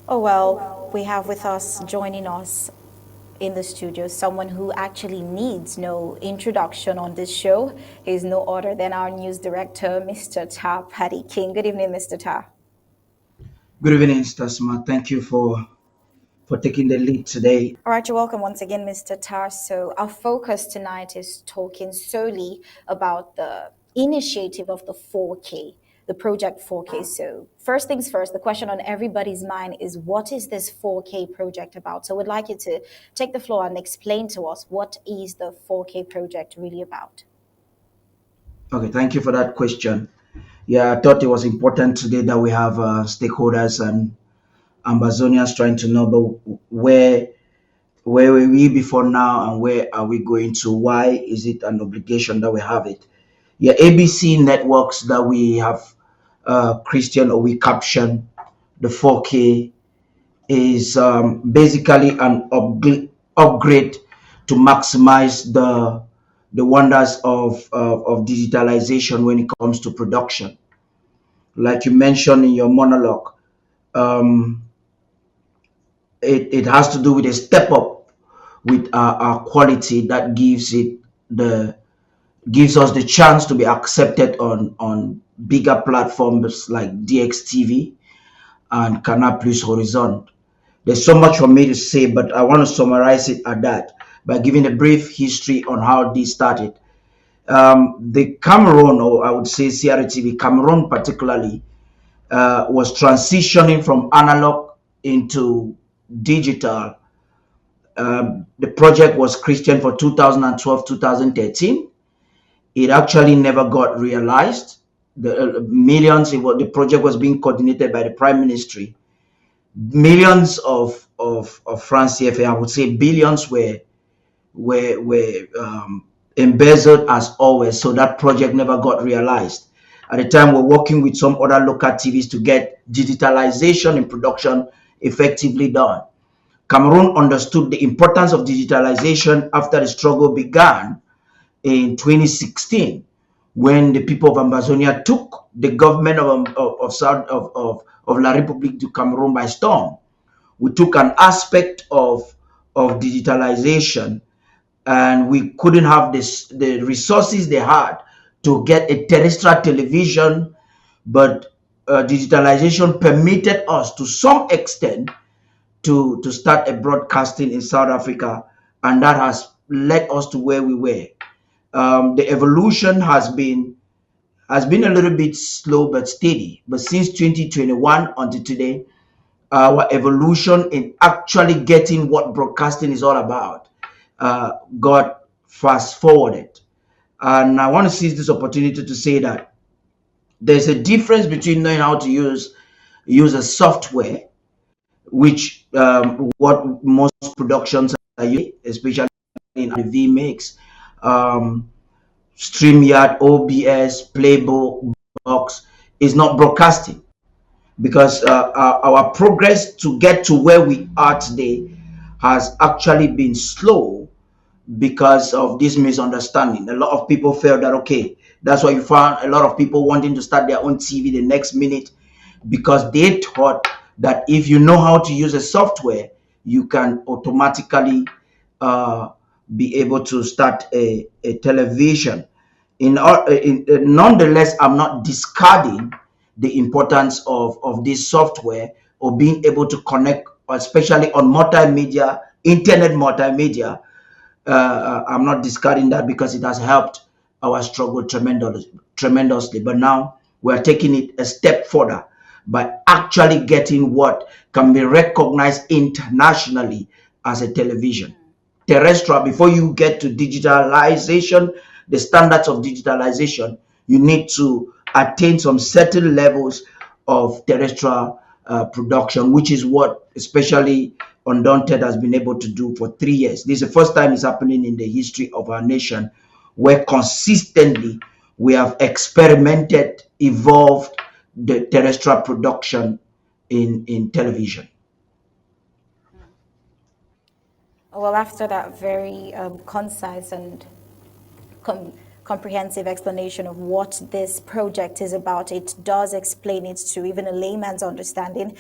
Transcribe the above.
Oh, well, we have with us, joining us in the studio, someone who actually needs no introduction on this show. He's no other than our news director, Mr. Tarh Paddy King. Good evening, Mr. Tarh. Good evening, Stasma. Thank you for taking the lead today. All right, you're welcome once again, Mr. Tarr. So, our focus tonight is talking solely about the initiative of the 4K, the project 4K. So, first things first, the question on everybody's mind is what is this 4K project about? So, we'd like you to take the floor and explain to us what is the 4K project really about. Okay, thank you for that question. Yeah, I thought it was important today that we have stakeholders and Ambazonians trying to know about where were we before now and where are we going to? Why is it an obligation that we have it? Yeah, ABC networks that we have Christian or we caption the 4K is basically an upgrade to maximize the wonders of digitalization when it comes to production. Like you mentioned in your monologue, um, it has to do with a step up with our quality that the gives us the chance to be accepted on bigger platforms like DXTV and Canal Plus Horizon. There's so much for me to say, but I want to summarize it at that by giving a brief history on how this started. The Cameroon, or I would say CRTV, Cameroon particularly, was transitioning from analog into digital. The project was Christian for 2012 2013. It actually never got realized. The millions, the project was being coordinated by the Prime Ministry. Millions of France CFA, I would say billions were embezzled as always. So that project never got realized. At the time, we're working with some other local TVs to get digitalization in production effectively done. Cameroon understood the importance of digitalization after the struggle began in 2016 when the people of Ambazonia took the government of South of La République du Cameroon by storm. We took an aspect of digitalization and we couldn't have the resources they had to get a terrestrial television, but digitalization permitted us to some extent to start a broadcasting in South Africa, and that has led us to where we were. The evolution has been a little bit slow but steady, but since 2021 until today, our evolution in actually getting what broadcasting is all about got fast forwarded. And I want to seize this opportunity to say that there's a difference between knowing how to use a software, which what most productions are using, especially in the VMix, um, StreamYard, OBS, Playbox, is not broadcasting because our progress to get to where we are today has actually been slow because of this misunderstanding. A lot of people felt that okay, that's why you found a lot of people wanting to start their own TV the next minute because they thought that if you know how to use a software, you can automatically uh, be able to start a television. Nonetheless, I'm not discarding the importance of this software or being able to connect, especially on multimedia, internet multimedia. I'm not discarding that because it has helped our struggle tremendously. But now we're taking it a step further by actually getting what can be recognized internationally as a television. Terrestrial, before you get to digitalization, the standards of digitalization, you need to attain some certain levels of terrestrial production, which is what especially Undaunted has been able to do for 3 years. This is the first time it's happening in the history of our nation where consistently we have experimented, evolved the terrestrial production in television. Well, after that very concise and com- comprehensive explanation of what this project is about, it does explain it to even a layman's understanding.